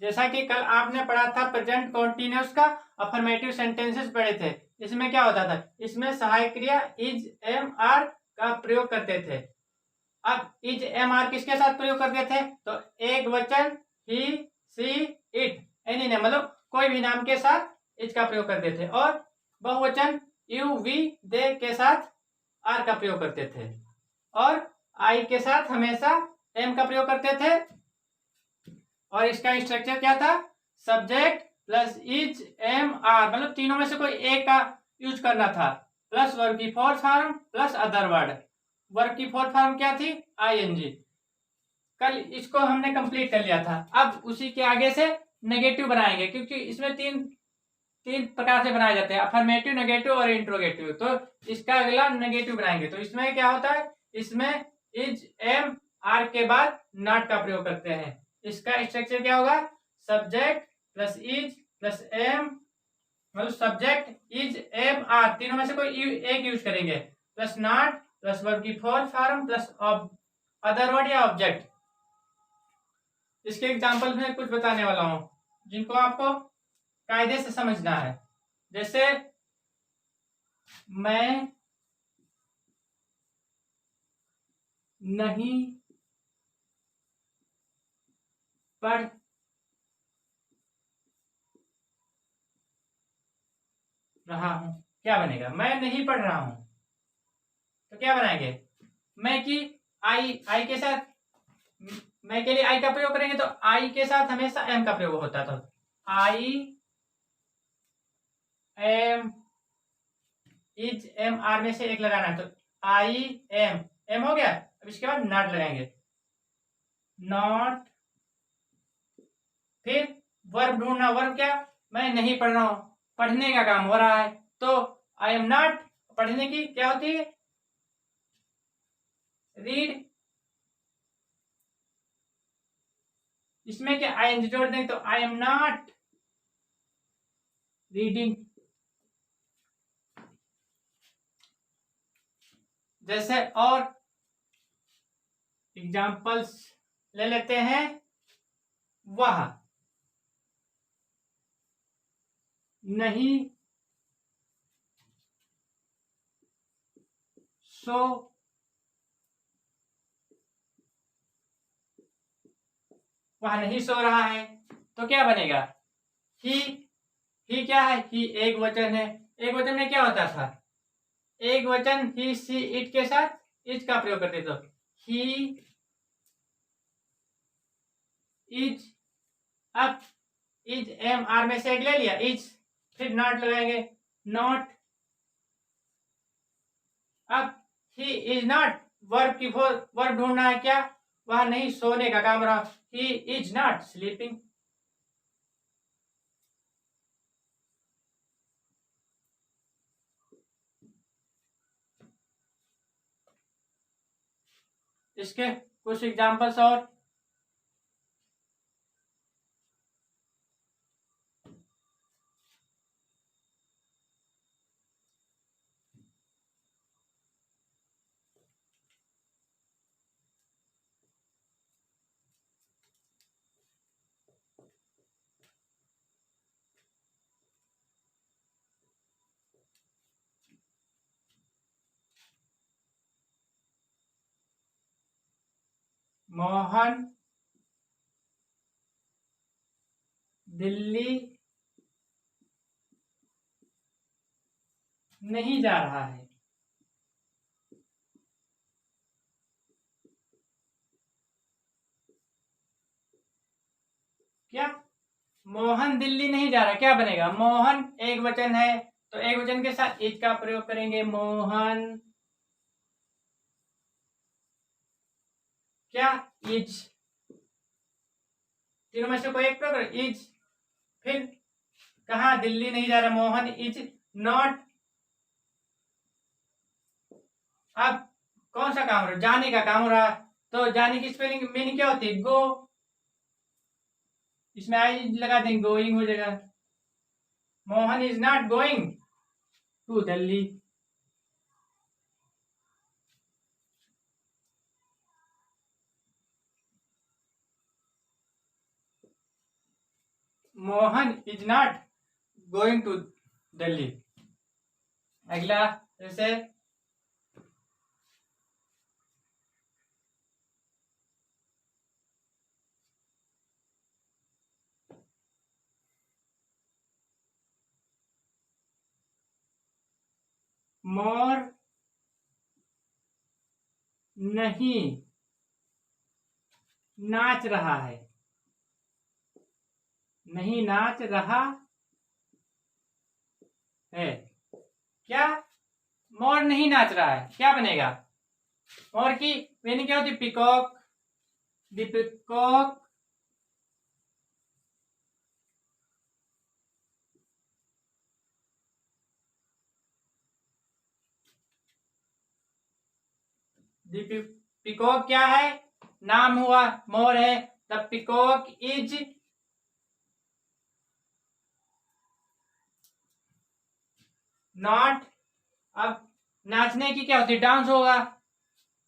जैसा कि कल आपने पढ़ा था प्रेजेंट कॉन्टिन्यूअस का अफर्मेटिव सेंटेंसेस पढ़े थे। इसमें क्या होता था, इसमें सहायक क्रिया इज एम आर का प्रयोग करते थे। अब इज एम आर किसके साथ प्रयोग करते थे, तो एक वचन ही सी इट एनी ने, मतलब कोई भी नाम के साथ इज का प्रयोग करते थे, और बहुवचन यू वी दे के साथ आर का प्रयोग करते थे, और आई के साथ हमेशा एम का प्रयोग करते थे। और इसका स्ट्रक्चर क्या था, subject plus is am are, मतलब तीनों में से कोई एक का यूज करना था, प्लस वर्ब की fourth form plus other word. Verb की फोर्थ फॉर्म क्या थी, आईएनजी। कल इसको हमने कंप्लीट कर लिया था। अब उसी के आगे से नेगेटिव बनाएंगे, क्योंकि इसमें तीन तीन प्रकार से बनाए जाते हैं, अफर्मेटिव, नेगेटिव और इंट्रोगेटिव। तो इसका अगला नेगेटिव बनाएंगे। तो इसमें क्या होता है, इसमें इज एम आर के बाद नॉट का प्रयोग करते हैं। इसका स्ट्रक्चर क्या होगा, subject plus is plus am, मतलब सब्जेक्ट इज एम आर, तीनों में से कोई एक यूज करेंगे, प्लस नॉट प्लस वर्ब की fourth form plus other word या ऑब्जेक्ट। इसके एग्जाम्पल में कुछ बताने वाला हूं जिनको आपको कायदे से समझना है। जैसे मैं नहीं पढ़ रहा हूं, क्या बनेगा, मैं नहीं पढ़ रहा हूं, तो क्या बनाएंगे, मैं की आई के साथ, मैं के लिए आई का प्रयोग करेंगे, तो आई के साथ हमेशा एम का प्रयोग होता था। I am, is am are में से एक लगाना है, तो आई एम, एम हो गया। अब इसके बाद नॉट लगाएंगे, नॉट, फिर वर्ब ढूंढना, वर्ब क्या, मैं नहीं पढ़ रहा हूं, पढ़ने का काम हो रहा है, तो आई एम नॉट, पढ़ने की क्या होती है, रीड। इसमें क्या आई एन जोड़ दें, तो आई एम नॉट रीडिंग। जैसे और एग्जाम्पल्स ले लेते हैं, वह नहीं सो वह नहीं सो रहा है, तो क्या बनेगा, ही क्या है, ही एक वचन है। एक वचन में क्या होता था, एक वचन ही सी इट के साथ इज का प्रयोग करते, तो ही इज, अब इज एम आर में से एक ले लिया इज, फिर नॉट लगाएंगे, नॉट, अब ही इज नॉट, वर्ब की वर्ब ढूंढना है, क्या, वह नहीं सोने का काम रहा, ही इज नॉट स्लीपिंग। इसके कुछ एग्जांपल्स और, मोहन दिल्ली नहीं जा रहा है, क्या, मोहन दिल्ली नहीं जा रहा, क्या बनेगा, मोहन एक वचन है, तो एक वचन के साथ इज का प्रयोग करेंगे, मोहन क्या, इज, तीनों में से कोई एक प्रयोग, इज, फिर कहा दिल्ली नहीं जा रहा, मोहन इज नॉट, अब कौन सा काम हो रहा, जाने का काम हो रहा, तो जाने की स्पेलिंग मीनिंग क्या होती है, गो, इसमें आई लगा देंगे, गोइंग हो जाएगा, Mohan is not going to Delhi. Mohan is not going to Delhi. अगला जैसे मोर नहीं नाच रहा है। नहीं नाच रहा है। क्या? मोर नहीं नाच रहा है, क्या बनेगा? मोर की मीनिंग क्या होती? पिकॉक। द पिकॉक पिकॉक क्या है? नाम हुआ, मोर है। The peacock is not. अब नाचने की क्या होती है? डांस होगा,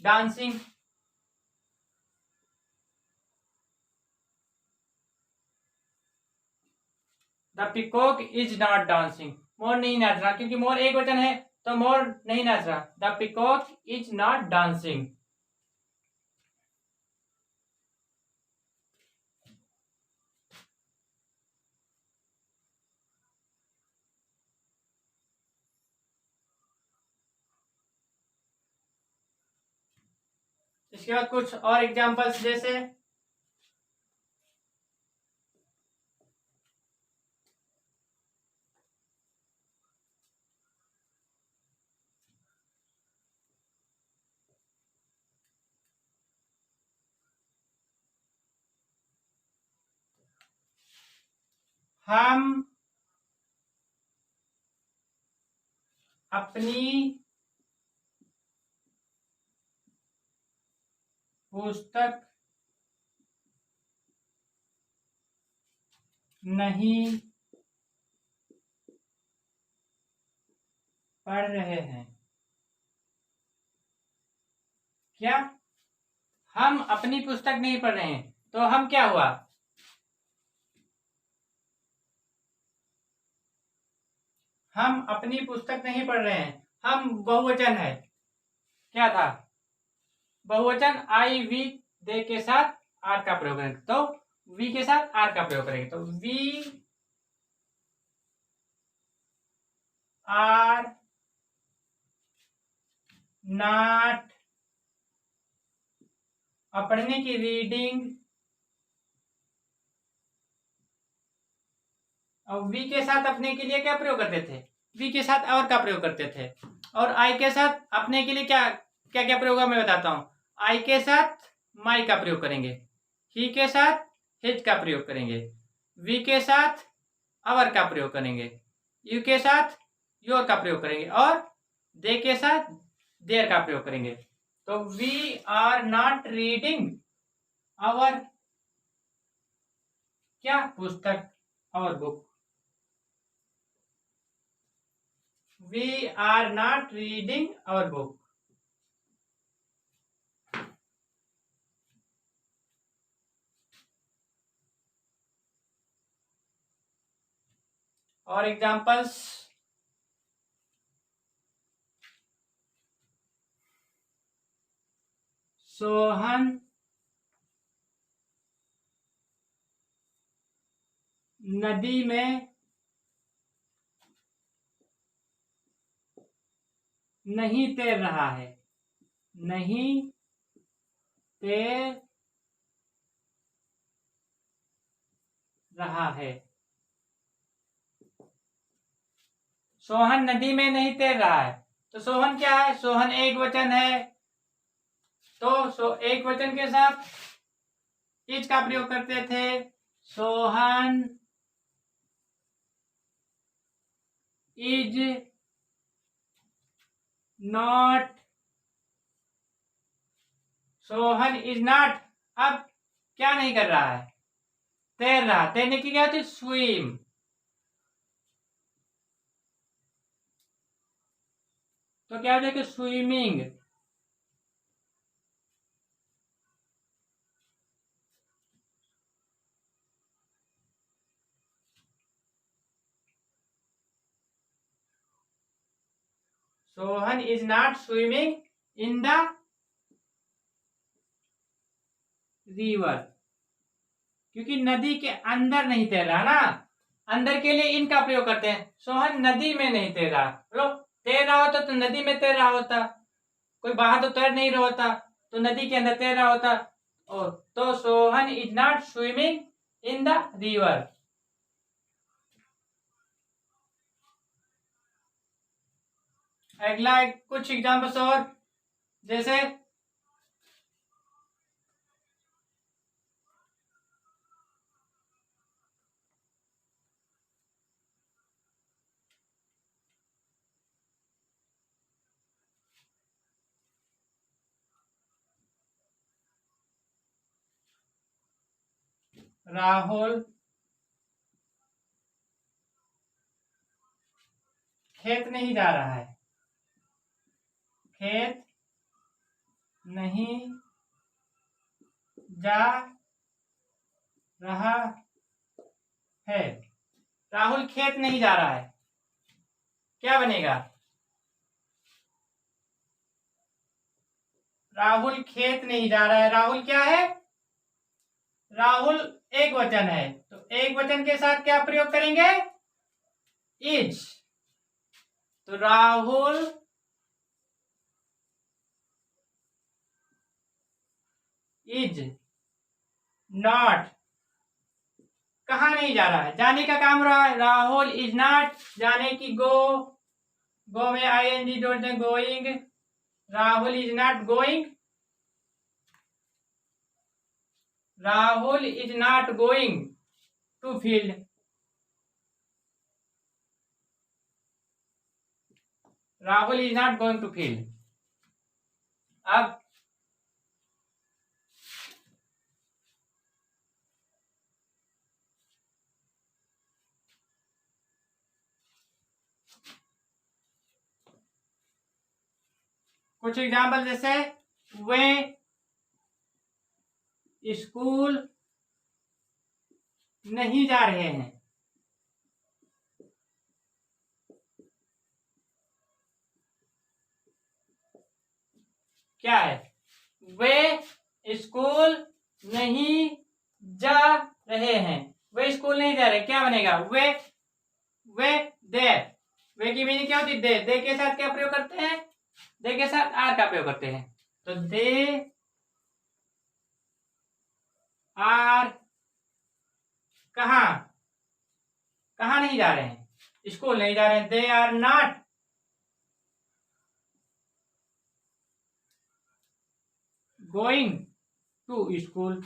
dancing. The peacock is not dancing. मोर नहीं नाच रहा, क्योंकि मोर एक वचन है तो मोर नहीं नाच रहा। The peacock is not dancing. इसके बाद कुछ और एग्जांपल्स जैसे हम अपनी पुस्तक नहीं पढ़ रहे हैं। क्या? हम अपनी पुस्तक नहीं पढ़ रहे हैं, तो हम क्या हुआ? हम अपनी पुस्तक नहीं पढ़ रहे हैं, हम बहुवचन है। क्या था? बहुवचन। आई वी दे के साथ आर का प्रयोग करेंगे, तो वी के साथ आर का प्रयोग करेंगे, तो वी आर नॉट। अब पढ़ने की रीडिंग। अब वी के साथ अपने के लिए क्या प्रयोग करते थे? वी के साथ और का प्रयोग करते थे। और आई के साथ अपने के लिए क्या क्या क्या प्रयोग है मैं बताता हूं। आई के साथ माई का प्रयोग करेंगे। ही के साथ हिज का प्रयोग करेंगे। वी के साथ अवर का प्रयोग करेंगे। यू के साथ योर का प्रयोग करेंगे। और दे के साथ देयर का प्रयोग करेंगे। तो we are not reading our क्या? पुस्तक और book. We are not reading our book. और एग्जांपल्स सोहन नदी में नहीं तैर रहा है। नहीं तैर रहा है। सोहन नदी में नहीं तैर रहा है, तो सोहन क्या है? सोहन एक वचन है, तो एक वचन के साथ इज का प्रयोग करते थे। Sohan is not. Sohan is not. अब क्या नहीं कर रहा है? तैर रहा। तैरने की क्या होती है? स्विम। तो क्या हो जाएगा? Swimming. Sohan is not swimming in the river, क्योंकि नदी के अंदर नहीं तैर रहा ना, अंदर के लिए इन का प्रयोग करते हैं। सोहन नदी में नहीं तैर रहा, बोलो तैर रहा होता तो नदी में तैर रहा होता, कोई बाहर तो तैर नहीं रहा होता, तो नदी के अंदर तैर रहा होता। और तो Sohan is not swimming in the river. अगला कुछ एग्जाम्पल्स और, जैसे राहुल खेत नहीं जा रहा है, खेत नहीं जा रहा है। राहुल खेत नहीं जा रहा है, क्या बनेगा? राहुल खेत नहीं जा रहा है, राहुल क्या है? राहुल एक वचन है, तो एक वचन के साथ क्या प्रयोग करेंगे? इज। तो राहुल इज नॉट, कहा नहीं जा रहा है, जाने का काम रहा है। राहुल इज नॉट, जाने की गो, गो में ING जोड़ते हैं, going. Rahul is not going, Rahul is not going to field. Rahul is not going to field. अब कुछ एग्जाम्पल, जैसे वे स्कूल नहीं जा रहे हैं, क्या है? वे स्कूल नहीं जा रहे हैं, वे स्कूल नहीं जा रहे, क्या बनेगा? वे दे, वे की मीनिंग क्या होती है? दे के साथ क्या प्रयोग करते हैं? दे के साथ आर का प्रयोग करते हैं, तो दे आर कहा, कहा नहीं जा रहे हैं? स्कूल नहीं जा रहे हैं। They are not going to school.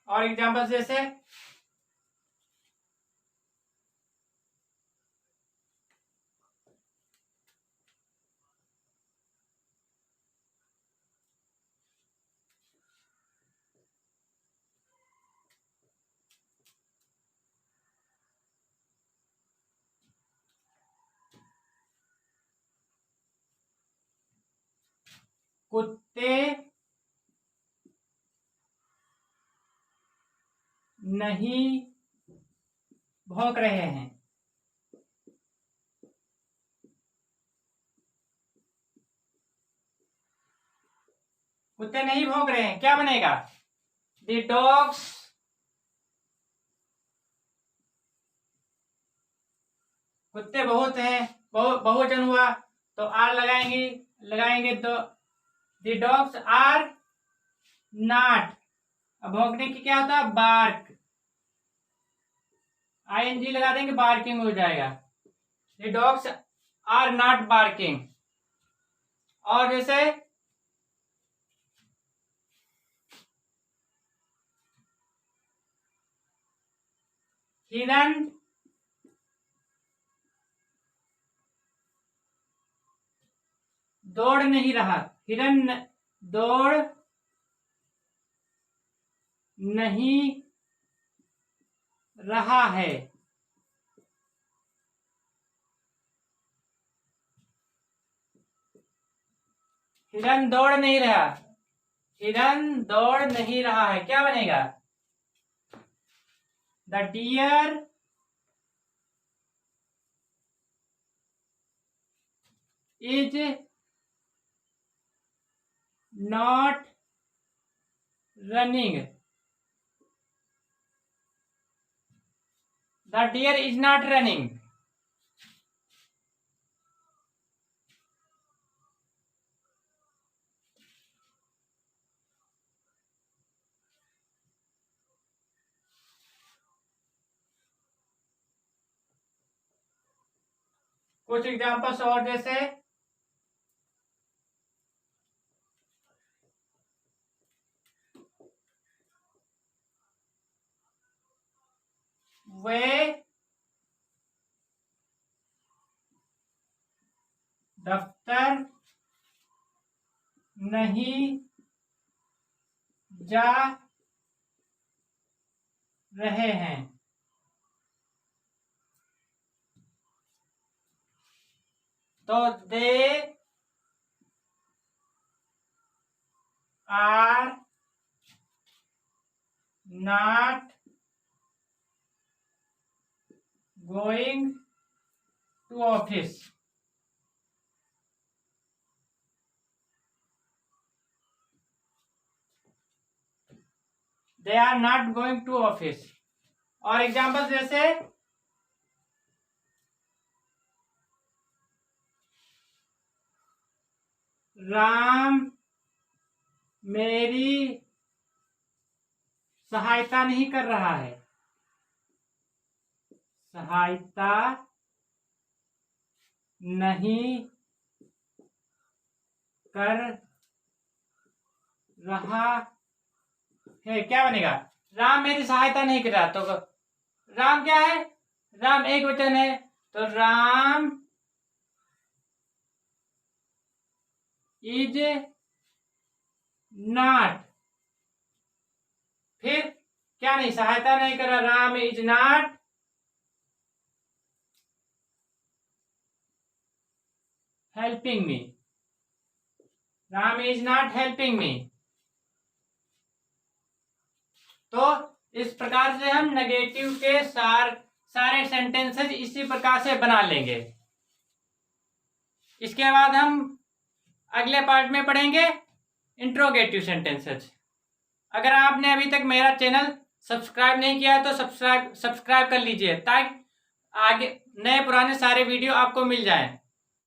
और एग्जाम्पल जैसे कुत्ते नहीं भौंक रहे हैं, कुत्ते नहीं भौंक रहे हैं, क्या बनेगा? द डॉग्स कुत्ते बहुत हैं, बहुवचन हुआ, तो आर लगाएंगे तो द डॉग्स आर नॉट। अब भौंकने की क्या होता है? बार्क, ING लगा देंगे, बार्किंग हो जाएगा। The dogs are not barking. और जैसे हिरन दौड़ नहीं रहा, हिरन दौड़ नहीं रहा है। हिरन दौड़ नहीं रहा, हिरन दौड़ नहीं रहा है, क्या बनेगा? The deer is not running, the deer is not running. कुछ एग्जांपल्स और जैसे वे दफ्तर नहीं जा रहे हैं, तो they are not going to office. They are not going to office. और एग्जाम्पल जैसे राम मेरी सहायता नहीं कर रहा है, सहायता नहीं कर रहा है, क्या बनेगा? राम मेरी सहायता नहीं कर रहा, तो राम क्या है? राम एक वचन है, तो राम इज नॉट, फिर क्या नहीं, सहायता नहीं कर रहा, Ram is not helping me, Ram is not helping me. तो इस प्रकार से हम नेगेटिव के सारे सेंटेंसेस इसी प्रकार से बना लेंगे। इसके बाद हम अगले पार्ट में पढ़ेंगे इंट्रोगेटिव सेंटेंसेस। अगर आपने अभी तक मेरा चैनल सब्सक्राइब नहीं किया है तो सब्सक्राइब कर लीजिए, ताकि आगे नए पुराने सारे वीडियो आपको मिल जाएं।